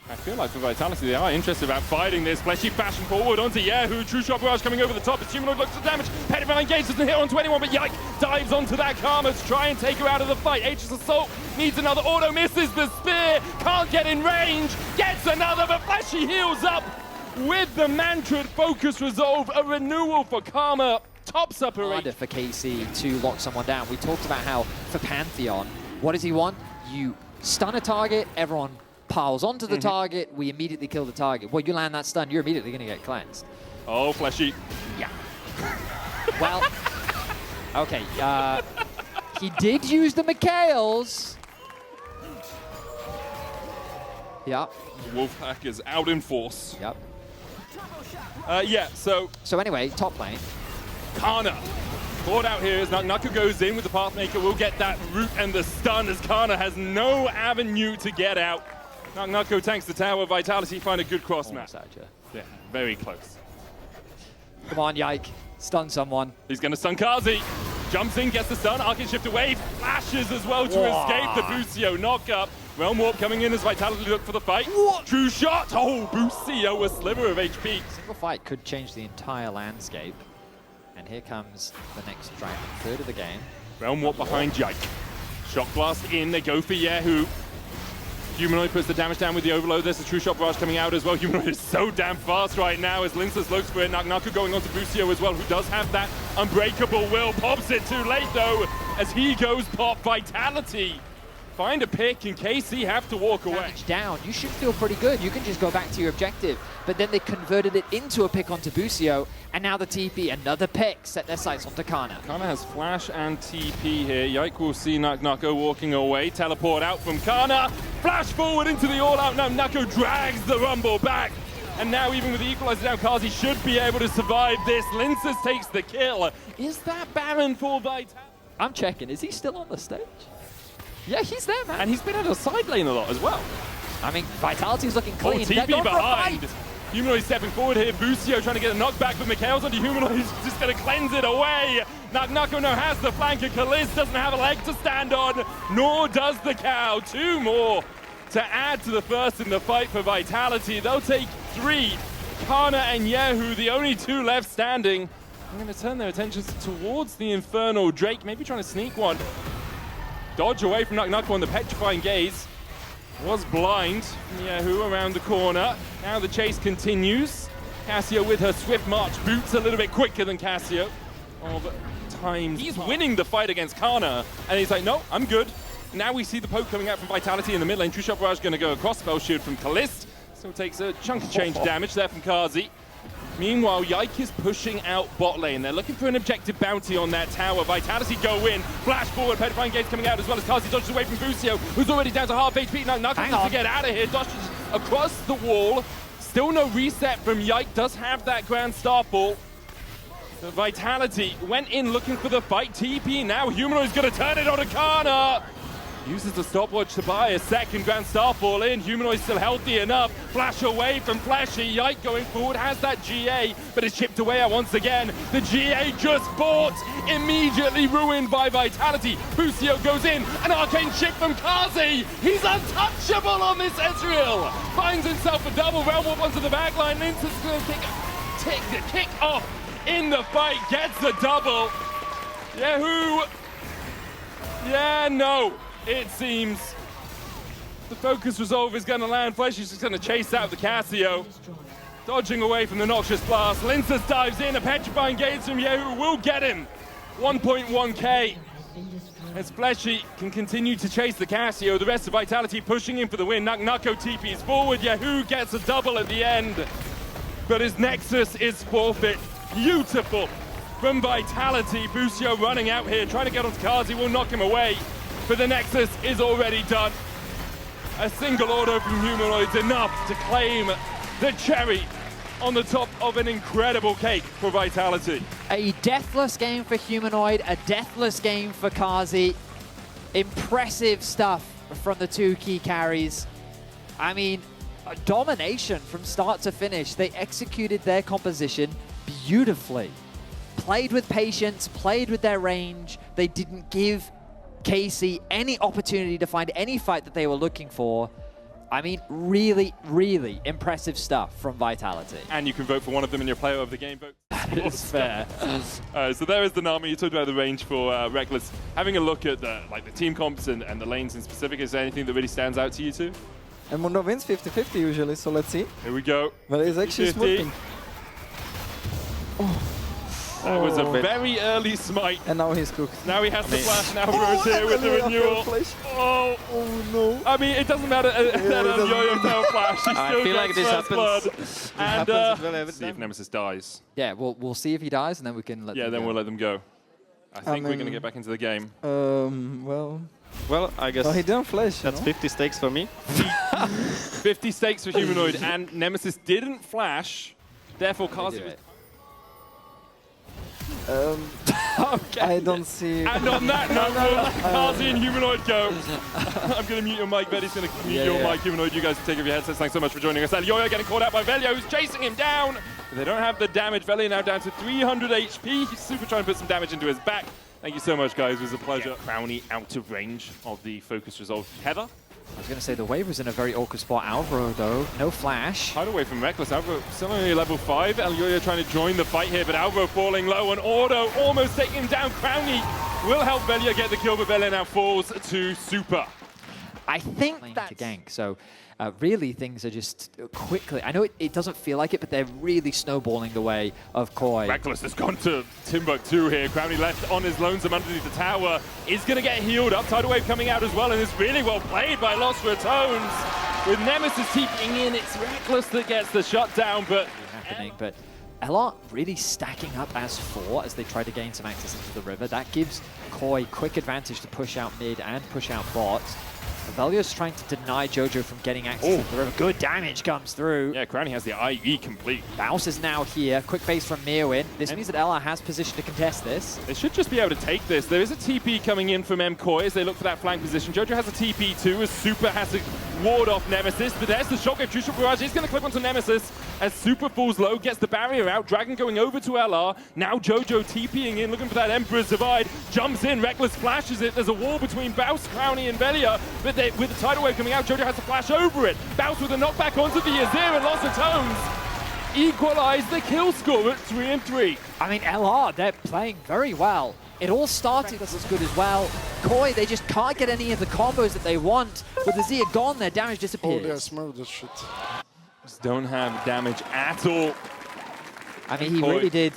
I feel like for Vitality, they are interested about fighting this. Fleshy fashion forward onto Yahoo. True Shot Barrage coming over the top. As Humanoid looks for damage. Petrified Engage doesn't hit onto anyone, but Yike dives onto that Karma to try and take her out of the fight. Aegis Assault needs another auto, misses the spear. Can't get in range. Gets another, but Fleshy heals up with the Mantra Focus Resolve. A renewal for Karma. Tops up her Harder for KC to lock someone down. We talked about how for Pantheon, what does he want? You stun a target, everyone piles onto the target, we immediately kill the target. Well, you land that stun, you're immediately going to get cleansed. Oh, Fleshy. Yeah. Well, okay. He did use the Mikhails. Yep. Wolfpack is out in force. Yep. Yeah, so anyway, top lane. Kana caught out here as Nucko goes in with the Pathmaker. Will get that root and the stun as Kana has no avenue to get out. Nucko tanks the tower. Vitality find a good cross match. Yeah, very close. Come on, Yike. Stun someone. He's going to stun Kazi. Jumps in, gets the stun. Arcane Shift away. Flashes as well to escape the Busio knock-up. Realm Warp coming in as Vitality look for the fight. What? True Shot. Oh, Busio, a sliver of HP. Single fight could change the entire landscape. And here comes the next dragon, 3rd of the game. Realm Warp behind Yike. Shock Blast in, they go for Yahoo. Humanoid puts the damage down with the Overload. There's a True Shot Barrage coming out as well. Humanoid is so damn fast right now as Linsus looks for it. Nucko going on to Busio as well, who does have that Unbreakable Will. Pops it too late though, as he goes pop. Vitality find a pick, and KC have to walk away. Damage down, you should feel pretty good. You can just go back to your objective. But then they converted it into a pick onto Busio, and now the TP, another pick, set their sights onto Kana. Kana has flash and TP here. Yike will see Nucko walking away. Teleport out from Kana. Flash forward into the all-out. Now Nucko drags the Rumble back. And now even with the equalizer down, Kazi should be able to survive this. Linces takes the kill. Is that Baron for Vitality? I'm checking, is he still on the stage? Yeah, he's there, man. And he's been at a side lane a lot as well. I mean, Vitality's looking clean. TP behind. Humanoid stepping forward here. Busio trying to get a knockback, but Mikhail's onto Humanoid. He's just going to cleanse it away. Nucko now has the flank, and Kaliz doesn't have a leg to stand on, nor does the cow. 2 more to add to the first in the fight for Vitality. They'll take 3. Kana and Yehu, the only 2 left standing. I'm going to turn their attentions towards the Infernal Drake, maybe trying to sneak one. Dodge away from Nucko on the Petrifying Gaze. Was blind. Yehu around the corner. Now the chase continues. Cassio with her swift march boots a little bit quicker than Cassio. Of times. He's winning the fight against Kana, and he's like, no, I'm good. Now we see the poke coming out from Vitality in the mid lane. True Shot Barrage going to go across. Spell Shield from Kalist. Still takes a chunk of change damage there from Kazi. Meanwhile, Yike is pushing out bot lane. They're looking for an objective bounty on that tower. Vitality go in. Flash forward. Petrifying Gaze coming out as well as Kazi dodges away from Busio, who's already down to half HP. Now Nucko needs to get out of here. Dodges across the wall. Still no reset from Yike. Does have that Grand Starfall. The Vitality went in looking for the fight. TP now. Humanoid's going to turn it on to Kana. Uses the stopwatch to buy a second Grand Starfall in. Humanoid still healthy enough. Flash away from Flashy. Yike going forward, has that GA, but it's chipped away at once again. The GA just bought, immediately ruined by Vitality. Busio goes in, an arcane chip from Kazi. He's untouchable on this Ezreal. Finds himself a double realm warp onto the backline. Lince's going to kick off in the fight, gets the double. Yehu. Yeah, no. It seems the focus resolve is going to land. Flesh is just going to chase out the Cassio. Dodging away from the Noxious Blast. Linces dives in. A Petrifying Gaze from Yehu will get him. 1.1k. As Fleshy can continue to chase the Cassio. The rest of Vitality pushing in for the win. Nucko TP's forward. Yehu gets a double at the end. But his Nexus is forfeit. Beautiful from Vitality. Busio running out here, trying to get onto Kazi. Will knock him away. But the Nexus is already done. A single auto from Humanoids enough to claim the cherry on the top of an incredible cake for Vitality. A deathless game for Humanoid, a deathless game for Kazi. Impressive stuff from the 2 key carries. I mean, a domination from start to finish. They executed their composition beautifully. Played with patience, played with their range. They didn't give KC any opportunity to find any fight that they were looking for. I mean, really, really impressive stuff from Vitality. And you can vote for one of them in your player of the game vote. It's fair. So there is the Nami. You talked about the range for Reckless. Having a look at the team comps and the lanes in specific, is there anything that really stands out to you two? And Mundo wins 50-50 usually, so let's see. Here we go. But he's actually smoothing. That was a very early smite. And now he's cooked. Now he has the flash. Now Bro's here with the renewal. Oh no. I mean, it doesn't matter that Yo-Yo tail flash. He still feel like this gets happens. blood. And See see if Nemesis dies. Yeah, we'll see if he dies, and then we can let them then go. we'll let them go. I think we're going to get back into the game. Well, I guess he didn't flash. that's 50 stakes for me. 50 stakes for Humanoid, and Nemesis didn't flash. Therefore, Kazi was... Okay. I don't see. And on that note, we'll let Kazi and Humanoid go. I'm going to mute your mic. Vedi's going to mute your mic. Humanoid, you guys can take off your headsets. Thanks so much for joining us. And Yo-Yo getting caught out by Velio, who's chasing him down. They don't have the damage. Velio now down to 300 HP. He's super trying to put some damage into his back. Thank you so much, guys. It was a pleasure. Crowny out of range of the focus resolve. Heather? I was going to say the wave was in a very awkward spot. Alvaro, though, no flash. Hide away from Reckless. Alvaro still only level 5. El Yo-Yo trying to join the fight here, but Alvaro falling low on Auto, almost taking him down. Crowny will help Velia get the kill, but Velia now falls to Super. I think that's to gank. So really things are just quickly. I know it doesn't feel like it, but they're really snowballing the way of KOI. Reckless has gone to Timbuktu here. Crowley left on his lonesome underneath the tower. Is going to get healed up. Tidal Wave coming out as well, and it's really well played by Lost Retones. With Nemesis TPing in, it's Reckless that gets the shutdown, but... But LR really stacking up as 4 as they try to gain some access into the river. That gives KOI quick advantage to push out mid and push out bot. Velius trying to deny Jojo from getting access into the river. Good damage comes through. Yeah, Crowley has the IE complete. Bounce is now here. Quick base from Mirwin. This means that LR has position to contest this. They should just be able to take this. There is a TP coming in from MKOI as they look for that flank position. Jojo has a TP too, as Super has to ward off Nemesis. But there's the shotgun. True Shot Barrage is going to clip onto Nemesis as Super falls low, gets the barrier out. Dragon going over to LR. Now Jojo TPing in, looking for that Emperor's Divide. Jumps in, Reckless flashes it. There's a wall between Baus, Crowley, and Velia. But with the Tidal Wave coming out, Jojo has to flash over it. Baus with a knockback onto the Azir, and Lost Retones equalize the kill score at 3-3. I mean, LR, they're playing very well. It all started as good as well. KOI, they just can't get any of the combos that they want. With the Azir gone, their damage disappears. Oh, they are smart with that shit. Just don't have damage at all. I mean, he really did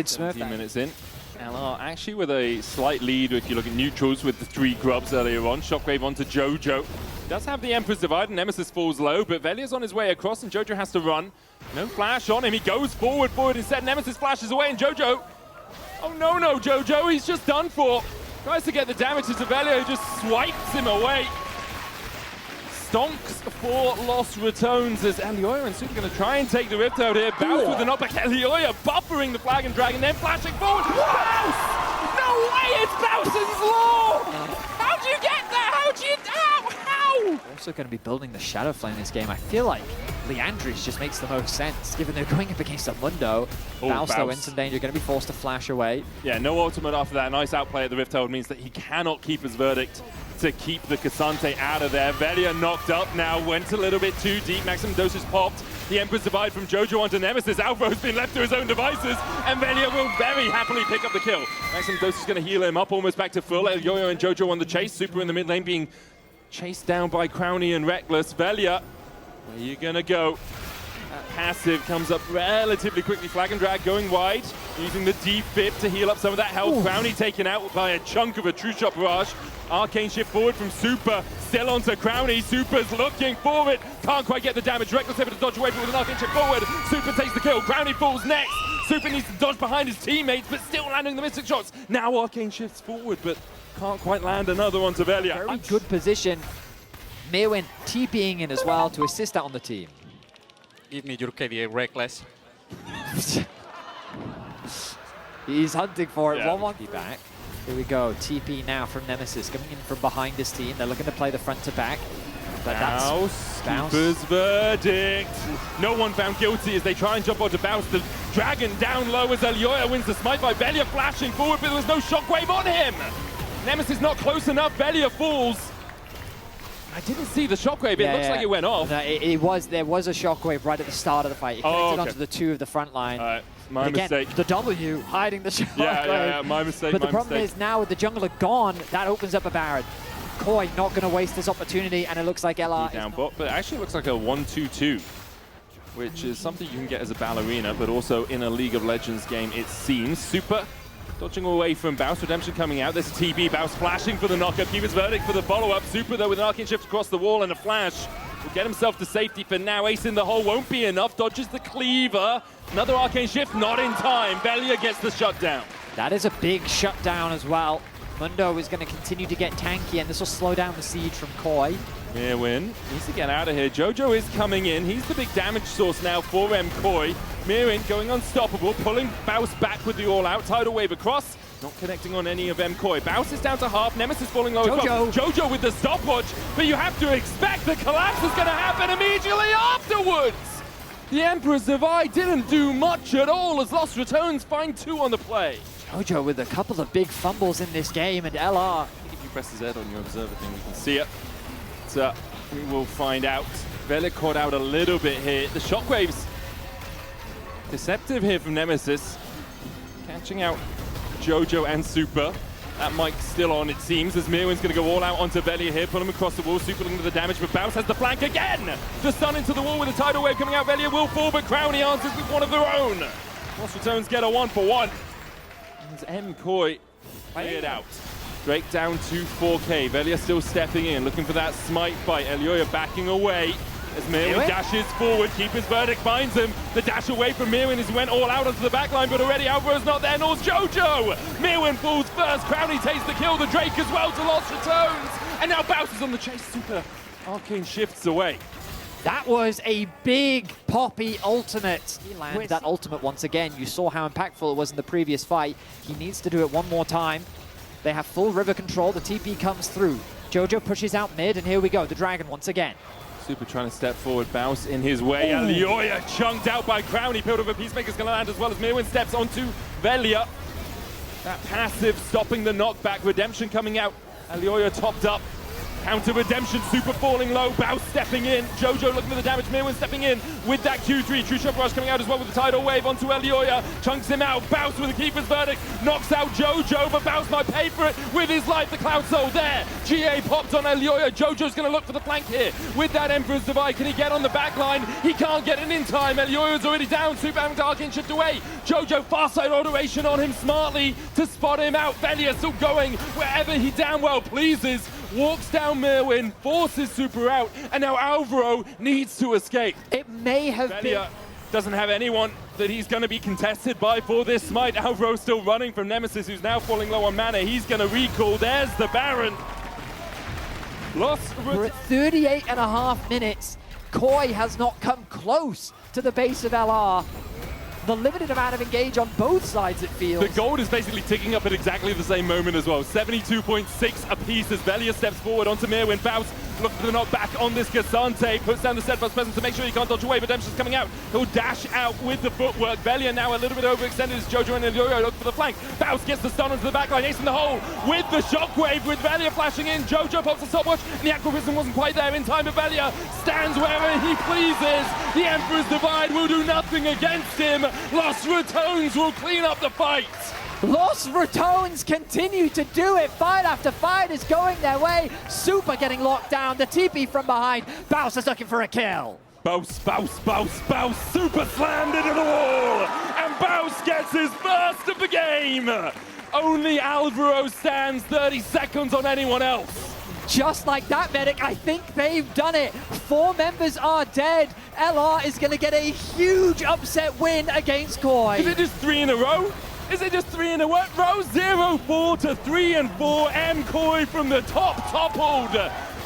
smurf 17 that. minutes in. LR actually with a slight lead if you look at neutrals with the 3 grubs earlier on. Shockwave onto Jojo. Does have the Emperor's Divide and Nemesis falls low, but Velia's on his way across and Jojo has to run. No flash on him. He goes forward instead. Nemesis flashes away and Jojo. Oh no, Jojo, he's just done for. Tries to get the damage to Velia, who just swipes him away. Stonks for Lost Retones as Elioya and Super going to try and take the Rift out here. Bounce with the knockback. Elioya buffering the Flag and Dragon, then flashing forward. Bounce! No way, it's Bowson's Law! How'd you get there? How? Also going to be building the Shadow Flame in this game. I feel like Leandris just makes the most sense, given they're going up against a Mundo. Baus, though, in some danger, going to be forced to flash away. Yeah, no ultimate after that. Nice outplay at the Rift Herald means that he cannot keep his verdict to keep the Cassante out of there. Velia knocked up now, went a little bit too deep. Maximum dosage popped. The Emperor's Divide from Jojo onto Nemesis. Alva's been left to his own devices, and Velia will very happily pick up the kill. Maximum dosage is going to heal him up, almost back to full. Elioya and Jojo on the chase. Super in the mid lane being chased down by Crowny and Reckless. Velia, where are you going to go? That passive comes up relatively quickly. Flag and Drag going wide, using the defib to heal up some of that health. Crowny taken out by a chunk of a True Shot Barrage. Arcane shift forward from Super, still onto Crowny. Super's looking for it, can't quite get the damage. Reckless able to dodge away, but with an arcane shift forward, Super takes the kill. Crowny falls next. Super needs to dodge behind his teammates, but still landing the mystic shots. Now Arcane shifts forward, but can't quite land another onto Velia. Very good position. Mirwin TPing in as well to assist out on the team. Give me your KDA Reckless. He's hunting for it. Yeah. 1-1 back. Here we go. TP now from Nemesis coming in from behind his team. They're looking to play the front to back. But Baus, Super's verdict. No one found guilty as they try and jump onto Baus. The Dragon down low as Elioya wins the smite by Velia flashing forward, but there was no shockwave on him. Nemesis not close enough. Velia falls. I didn't see the shockwave. It looks like it went off. No, there was a shockwave right at the start of the fight. It connected onto the 2 of the front line. My mistake. The W hiding the shockwave. Yeah, my mistake. But the problem is now with the jungler gone, that opens up a Baron. KOI not going to waste this opportunity, and it looks like LR down bot, but it actually looks like a 1-2-2, which is something you can get as a ballerina, but also in a League of Legends game, it seems. Super dodging away from Baus. Redemption coming out. There's a TB. Baus flashing for the knockup. Keep his verdict for the follow-up. Super, though, with an arcane shift across the wall and a flash, will get himself to safety for now. Ace in the hole won't be enough. Dodges the cleaver. Another arcane shift, not in time. Velia gets the shutdown. That is a big shutdown as well. Mundo is going to continue to get tanky, and this will slow down the siege from KOI. Mirwin needs to get out of here. Jojo is coming in. He's the big damage source now for MKOI. Mirwin going unstoppable, pulling Baus back with the all-out. Tidal Wave across, not connecting on any of MKOI. Baus is down to half. Nemesis falling low as well. Jojo with the stopwatch, but you have to expect the collapse is going to happen immediately afterwards. The Emperor's Divide didn't do much at all as Lost Retones find 2 on the play. Jojo with a couple of big fumbles in this game, and LR. If you press Z on your observer thing, we can see it. So we will find out. Velia caught out a little bit here. The shockwaves deceptive here from Nemesis. Catching out Jojo and Super. That mic's still on, it seems, as Mirwin's going to go all out onto Velia here, pull him across the wall, super into the damage, but Bounce has the flank again! The stun into the wall with a tidal wave coming out, Velia will fall, but Crowny answers with one of their own. Lost Returns get a 1-for-1. As MKOI cleared out. Drake down to 4K, Velia still stepping in, looking for that smite fight, Elioya backing away. As Mirwin dashes forward, Keeper's Verdict finds him. The dash away from Mirwin as he went all out onto the backline, but already Alvaro's not there, nor's Jojo! Mirwin falls first, Crowny takes the kill, the Drake as well to Lost Returns! And now Bounce is on the chase, super. Arcane shifts away. That was a big Poppy ultimate. He landed that ultimate once again. You saw how impactful it was in the previous fight. He needs to do it one more time. They have full river control, the TP comes through. Jojo pushes out mid, and here we go, the Dragon once again. Super trying to step forward, Bounce in his way. Elioya chunked out by Crowny. Build of a Peacemaker's going to land as well as Mirwin steps onto Velia. That passive stopping the knockback. Redemption coming out. Elioya topped up. Counter Redemption, Super falling low. Bounce stepping in. Jojo looking for the damage. Mirwin stepping in with that Q3. True Shot Rush coming out as well with the tidal wave onto Elioya. Chunks him out. Bounce with the Keeper's Verdict. Knocks out Jojo, but Bounce might pay for it with his life. The Cloud Soul there. GA popped on Elioya. Jojo's going to look for the flank here with that Emperor's Divide. Can he get on the back line? He can't get it in time. Elioya's already down. Super having to Arcane shift away. Jojo far side automation on him smartly to spot him out. Velia still going wherever he damn well pleases. Walks down Mirwin, forces Super out, and now Alvaro needs to escape. It may have Velia doesn't have anyone that he's going to be contested by for this smite. Alvaro still running from Nemesis, who's now falling low on mana. He's going to recall. There's the Baron. We're at 38.5 minutes. Koi has not come close to the base of LR. The limited amount of engage on both sides, it feels. The gold is basically ticking up at exactly the same moment as well. 72.6 apiece as Velia steps forward onto Mirwin. Bounce looking for the knockback on this Cassante. Puts down the steadfast presence to make sure he can't dodge away. Redemption's coming out. He'll dash out with the footwork. Velia now a little bit overextended as Jojo and Elioya look for the flank. Bounce gets the stun onto the backline. Ace in the hole with the shockwave with Velia flashing in. Jojo pops the stopwatch. And the Aqua Prism wasn't quite there in time, but Velia stands wherever he pleases. The Emperor's Divide will do nothing against him. Lost Retones will clean up the fight. Lost Retones continue to do it. Fight after fight is going their way. Super getting locked down. The TP from behind. Bounce is looking for a kill. Bounce, bounce, bounce, bounce. Super slammed into the wall. And Bounce gets his first of the game. Only Alvaro stands 30 seconds on anyone else. Just like that, Medic, I think they've done it. 4 members are dead. LR is going to get a huge upset win against Koi. Is it just 3 in a row? Is it just 3 in a row? 0-4 to 3-4. MKOI from the top, toppled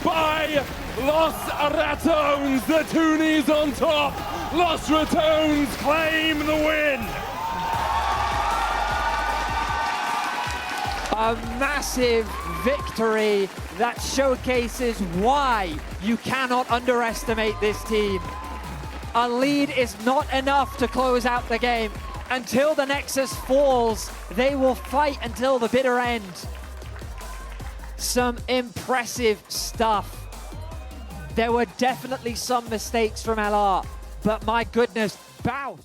by Los Ratones. The Toonies on top. Los Ratones claim the win. A massive victory that showcases why you cannot underestimate this team. A lead is not enough to close out the game. Until the Nexus falls, they will fight until the bitter end. Some impressive stuff. There were definitely some mistakes from LR, but my goodness, Bounce.